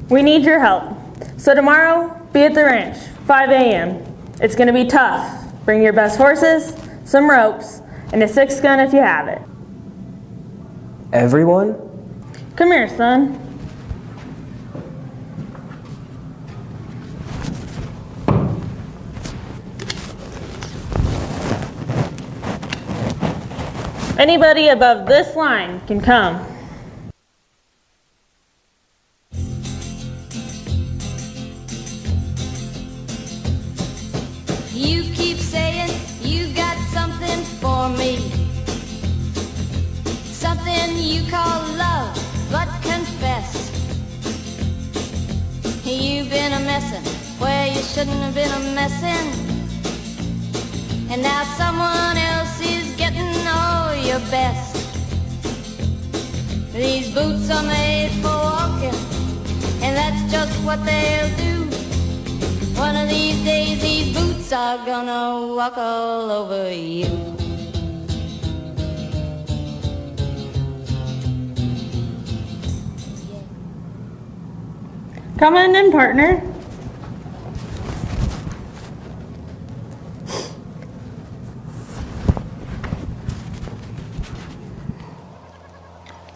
We need your help. So tomorrow, be at the ranch, 5 a.m. It's gonna be tough. Bring your best horses, some ropes, and a 6-gun if you have it. Everyone? Come here, son. Anybody above this line can come. You keep saying you got something for me, something you call love, but confess you've been a messin' where you shouldn't have been a messin', and now someone else is getting all your best. These boots are made for walking, and that's just what they'll do. One of these days these boots are gonna walk all over you. Come on in, partner.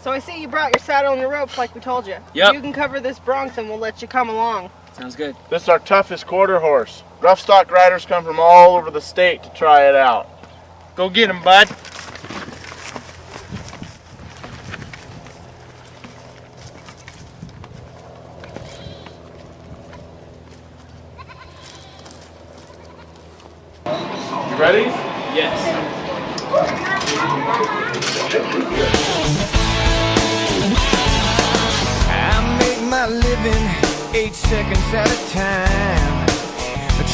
So I see you brought your saddle and your ropes like we told you. Yep. You can cover this broncs and we'll let you come along. Sounds good. This is our toughest quarter horse. Rough stock riders come from all over the state to try it out. Go get him, bud. You ready? Yes. I make my living 8 seconds at a time,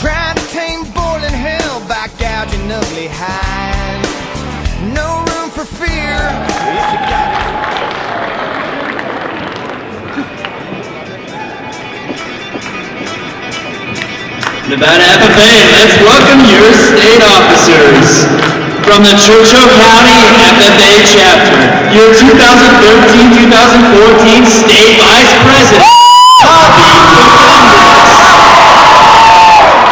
trying to tame boiling hell by gouging ugly hides. No room for fear if you got it. Nevada FFA, let's welcome your state officers. From the Churchill County FFA chapter, your 2013-2014 state vice president, Bobby Fernandez.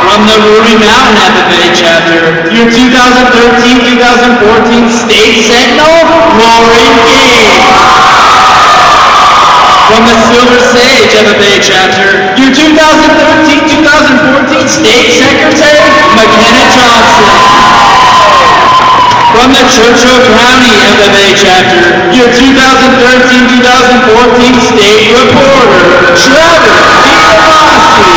From the Ruby Mountain FFA chapter, your 2013-2014 state sentinel, Rory Gage. From the Silver Sage FFA chapter, your 2013-2014 state secretary, McKenna Johnson. From the Churchill County FFA chapter, your 2013-2014 state reporter, Trevor DiRossi.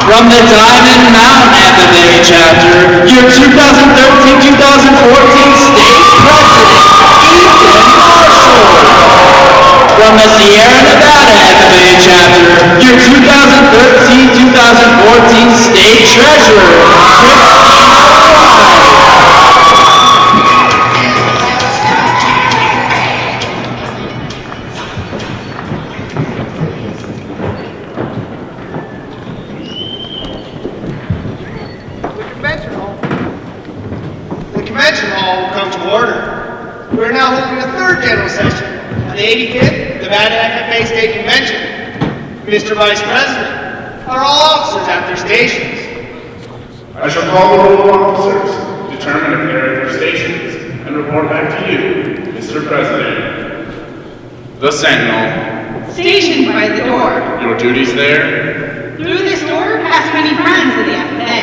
From the Diamond Mountain FFA chapter, your 2013-2014 state president, Ethan Marshall. From the Sierra Nevada FFA chapter, your 2013-2014 state treasurer, Christina Wright. The convention hall will come to order. We are now holding the third general session of the 85th Nevada FFA State Convention. Mr. Vice President, are all officers at their stations? I shall call the roll of officers, determine if they are at their stations, and report back to you, Mr. President. The Sentinel. Stationed by the door. Your duties there? Through this door pass many friends of the FFA.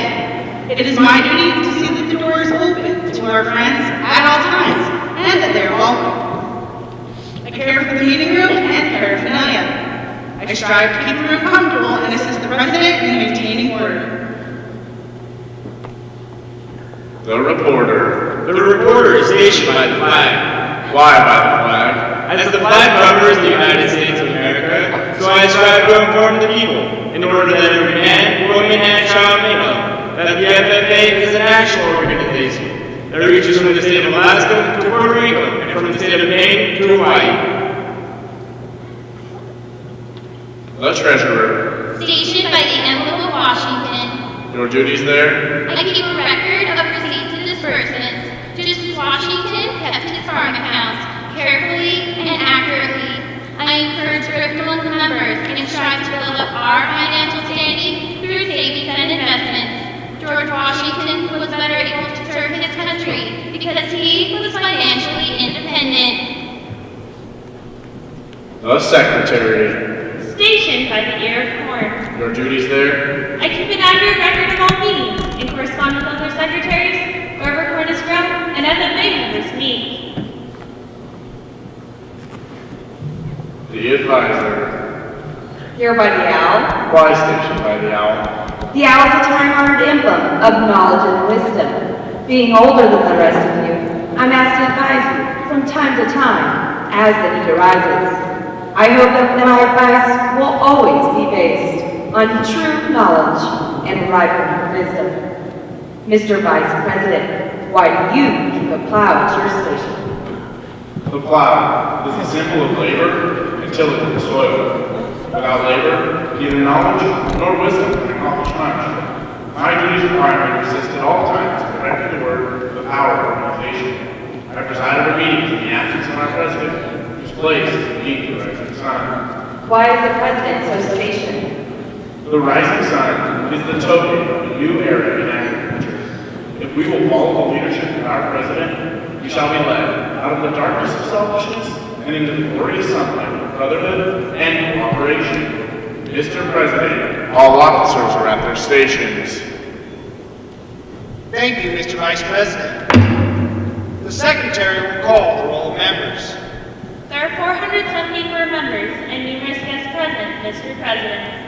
It is my duty to see that the door is open to our friends at all times, and that they are welcome. I care for the meeting room and paraphernalia. I strive to keep the room comfortable and assist the President in maintaining order. The reporter. The reporter is stationed by the flag. Why by the flag? As the flag covers the United States of America, so I strive to inform the people, in order that every man, woman, and child may know that the FFA is an actual organization that reaches from the state of Alaska to Puerto Rico, and from the state of Maine to Hawaii. The treasurer. Stationed by the Emblem of Washington. Your duties there? I keep a record of receipts and disbursements, just as Washington kept his farm accounts carefully and accurately. I encourage thrift among the members strive to build up our financial standing through savings and investments. George Washington was better able to serve his country because he was financially independent. The Secretary. Stationed by the ear of corn. Your duties there? I keep an accurate record of all meetings and correspond with other secretaries wherever corn is grown and FFA members meet. The Advisor. Here by the owl. Why stationed by the owl? The owl is a time-honored emblem of knowledge and wisdom. Being older than the rest of you, I'm asked to advise you from time to time as the need arises. I hope that my advice will always be based on true knowledge and ripe wisdom. Mr. Vice President, why do you keep a plow at your station? The plow is the symbol of labor and tillage of the soil. Without labor, neither knowledge nor wisdom can accomplish much. My duties require me to assist at all times in directing the work of our organization. I preside over meetings in the absence of our president, whose place is to meet the rising sun. Why is the president so stationed? The rising sun is the token of a new era in agriculture. If we will follow the leadership of our president, we shall be led out of the darkness of selfishness and into the glorious sunlight of brotherhood and cooperation. Mr. President, all officers are at their stations. Thank you, Mr. Vice President. The Secretary will call the roll of members. There are 474 members and numerous guests present, Mr. President.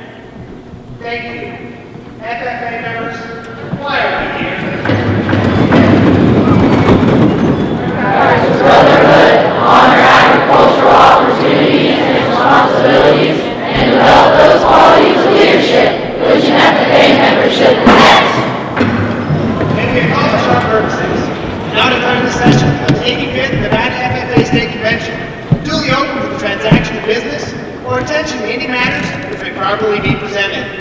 Thank you. FFA members, why are we here? Brotherhood, honor agricultural opportunities and responsibilities, and develop those qualities of leadership which an FFA membership has. May we accomplish our purposes, now declare the session of the 85th Nevada FFA State Convention duly open for the transaction of business or attention to any matters which may properly be presented.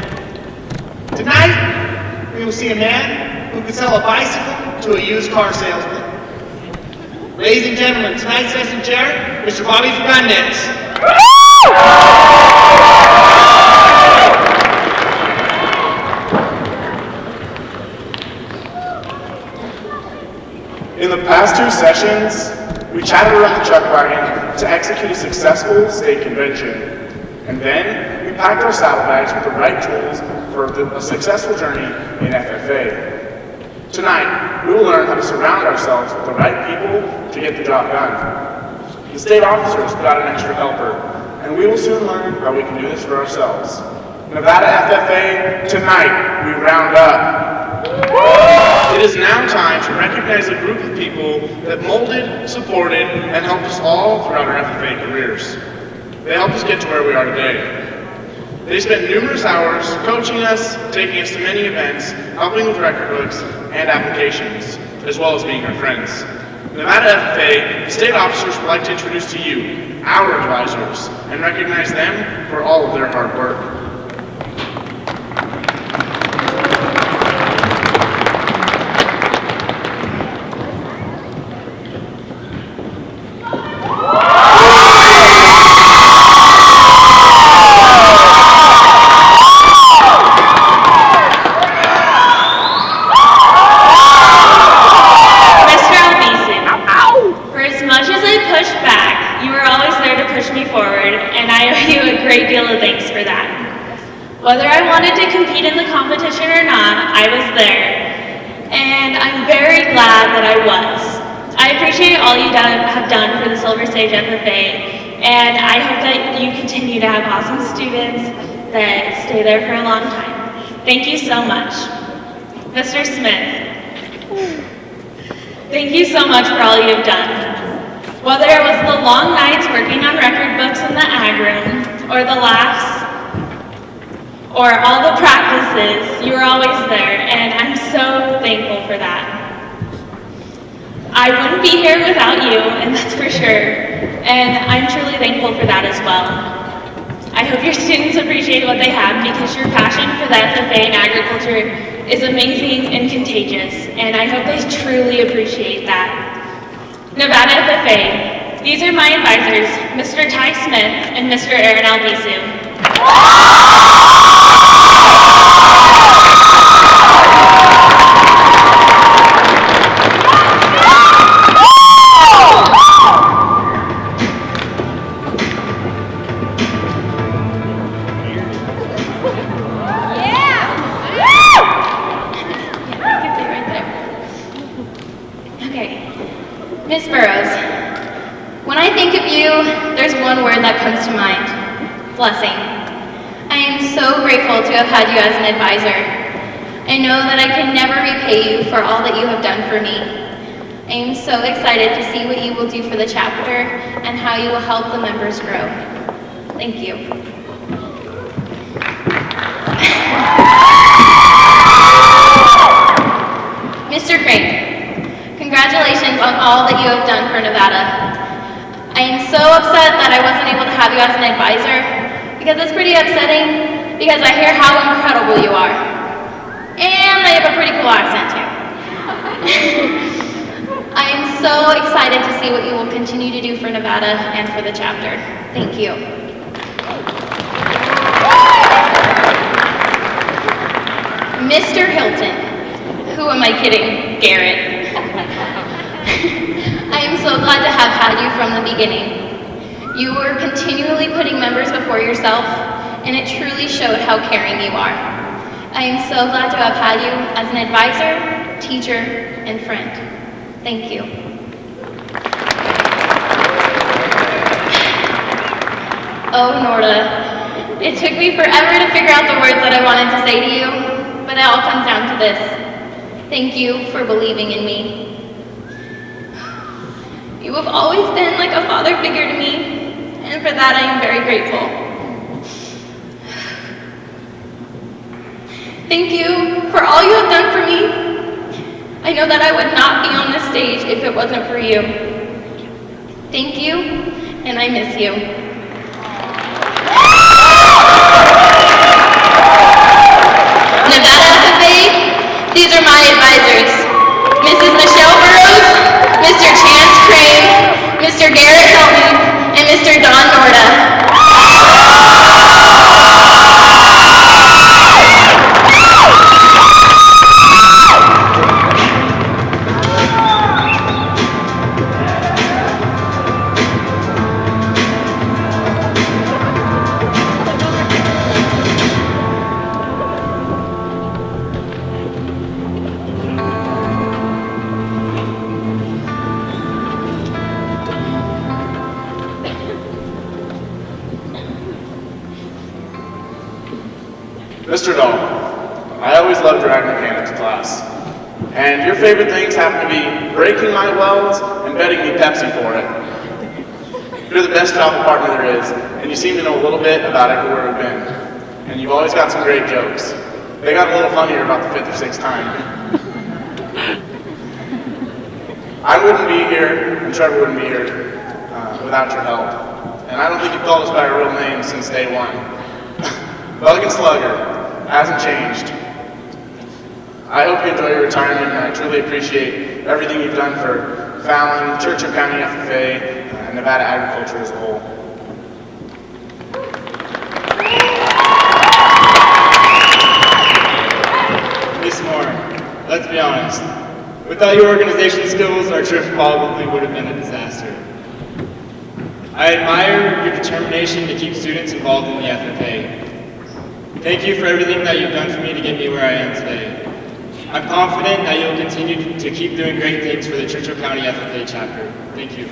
Tonight, we will see a man who could sell a bicycle to a used car salesman. Ladies and gentlemen, tonight's session chair, Mr. Bobby Fernandez. In the past two sessions, we chatted around the chuck wagon to execute a successful state convention. And then we packed our saddlebags with the right tools for a successful journey in FFA. Tonight, we will learn how to surround ourselves with the right people to get the job done. The state officers got an extra helper, and we will soon learn how we can do this for ourselves. Nevada FFA, tonight we round up. It is now time to recognize a group of people that molded, supported, and helped us all throughout our FFA careers. They helped us get to where we are today. They spent numerous hours coaching us, taking us to many events, helping with record books and applications, as well as being our friends. Nevada FFA, the state officers would like to introduce to you our advisors and recognize them for all of their hard work. Whether I wanted to compete in the competition or not, I was there. And I'm very glad that I was. I appreciate all you have done for the Silver Stage FFA, and I hope that you continue to have awesome students that stay there for a long time. Thank you so much. Mr. Smith, thank you so much for all you have done. Whether it was the long nights working on record books in the ag room, or the laughs, or all the practices, you were always there, and I'm so thankful for that. I wouldn't be here without you, and that's for sure, and I'm truly thankful for that as well. I hope your students appreciate what they have because your passion for the FFA and agriculture is amazing and contagious, and I hope they truly appreciate that. Nevada FFA, these are my advisors, Mr. Ty Smith and Mr. Aaron Albisu. Okay, Miss Burrows, when I think of you, there's one word that comes to mind: blessing. I am so grateful to have had you as an advisor. I know that I can never repay you for all that you have done for me. I am so excited to see what you will do for the chapter and how you will help the members grow. Thank you. Mr. Crank, congratulations on all that you have done for Nevada. I am so upset that I wasn't able to have you as an advisor, because it's pretty upsetting, because I hear how incredible you are. And I have a pretty cool accent too. I am so excited to see what you will continue to do for Nevada and for the chapter. Thank you. Mr. Hilton. Who am I kidding? Garrett. I am so glad to have had you from the beginning. You were continually putting members before yourself, and it truly showed how caring you are. I am so glad to have had you as an advisor, teacher, and friend. Thank you. Oh, Norda, it took me forever to figure out the words that I wanted to say to you, but it all comes down to this. Thank you for believing in me. You have always been like a father figure to me, and for that I am very grateful. Thank you for all you have done for me. I know that I would not be on this stage if it wasn't for you. Thank you, and I miss you. Nevada FFA, these are my advisors, Mrs. Michelle Burrows, Mr. Chance Crane, Mr. Garrett Hilton, and Mr. Don Norda. Mr. Dahl, I always loved drag mechanics class. And your favorite things happen to be breaking my welds and betting me Pepsi for it. You're the best job partner there is, and you seem to know a little bit about everywhere we've been. And you've always got some great jokes. They got a little funnier about the 5th or 6th time. I wouldn't be here, and Trevor wouldn't be here without your help. And I don't think you've called us by our real names since day one. Bug and Slugger hasn't changed. I hope you enjoy your retirement, and I truly appreciate everything you've done for Fallon, Churchill County FFA, and Nevada agriculture as a whole. Miss Moore, let's be honest. Without your organization skills, our trip probably would have been a disaster. I admire your determination to keep students involved in the FFA. Thank you for everything that you've done for me to get me where I am today. I'm confident that you'll continue to keep doing great things for the Churchill County FFA chapter. Thank you.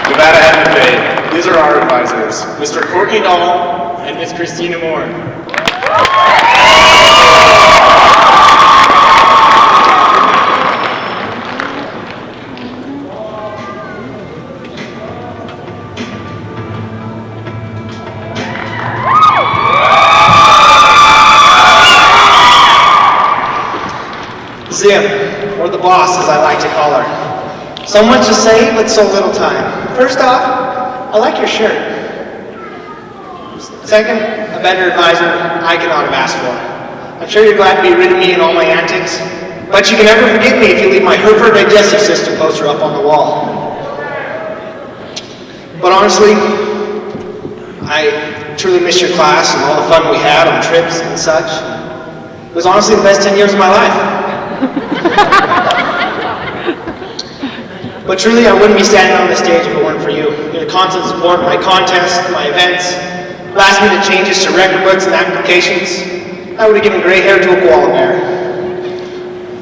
Nevada FFA, these are our advisors, Mr. Courtney Dahl and Miss Christina Moore. Zim, or the boss as I like to call her. So much to say, but so little time. First off, I like your shirt. Second, a better advisor I could not have asked for. I'm sure you're glad to be rid of me and all my antics, but you can never forget me if you leave my Hereford digestive system poster up on the wall. But honestly, I truly miss your class and all the fun we had on trips and such. It was honestly the best 10 years of my life. But truly, I wouldn't be standing on this stage if it weren't for you. Your constant support, my contests, my events, last minute changes to record books and applications. I would have given gray hair to a koala bear.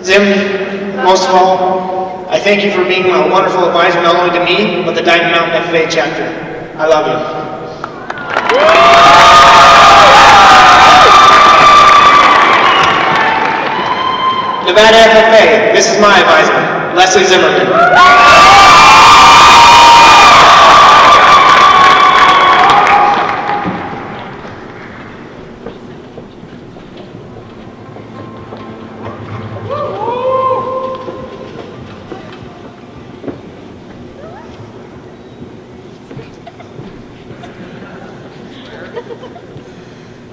Zim, most of all, I thank you for being a wonderful advisor not only to me, but the Diamond Mountain FFA chapter. I love you. Nevada FFA, this is my advisor, Leslie Zimmerman.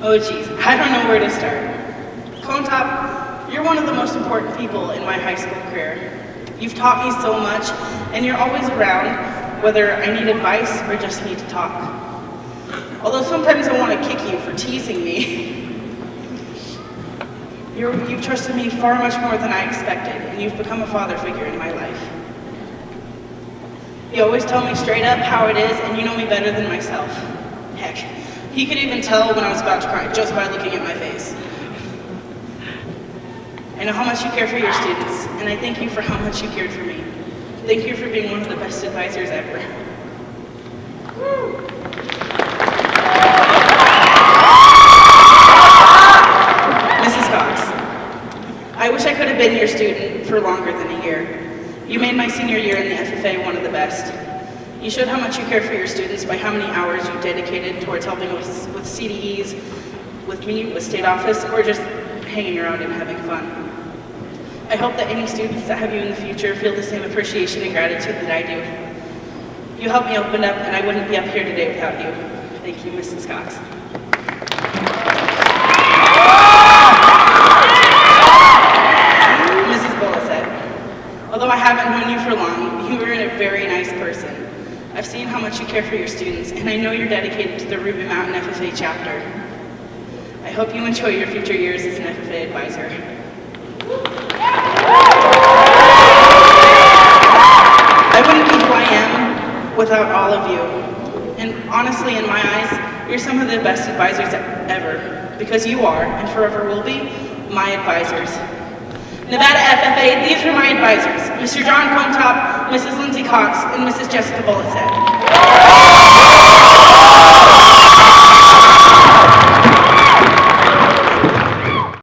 Oh geez, I don't know where to start. Cone Top, you're one of the most important people in my high school career. You've taught me so much, and you're always around, whether I need advice or just need to talk. Although sometimes I want to kick you for teasing me. You've trusted me far much more than I expected, and you've become a father figure in my life. You always tell me straight up how it is, and you know me better than myself. Heck, he could even tell when I was about to cry just by looking at my face. I know how much you care for your students, and I thank you for how much you cared for me. Thank you for being one of the best advisors ever. Mrs. Cox, I wish I could have been your student for longer than a year. You made my senior year in the FFA one of the best. You showed how much you care for your students by how many hours you dedicated towards helping with CDEs, with me, with state office, or just hanging around and having fun. I hope that any students that have you in the future feel the same appreciation and gratitude that I do. You helped me open up, and I wouldn't be up here today without you. Thank you, Mrs. Cox. Mrs. Bolasset, although I haven't known you for long, you are a very nice person. I've seen how much you care for your students, and I know you're dedicated to the Ruby Mountain FFA chapter. I hope you enjoy your future years as an FFA advisor. I wouldn't be who I am without all of you. And honestly, in my eyes, you're some of the best advisors ever, because you are, and forever will be, my advisors. Nevada FFA, these are my advisors, Mr. John Contop, Mrs. Lindsay Cox, and Mrs. Jessica Bolasset.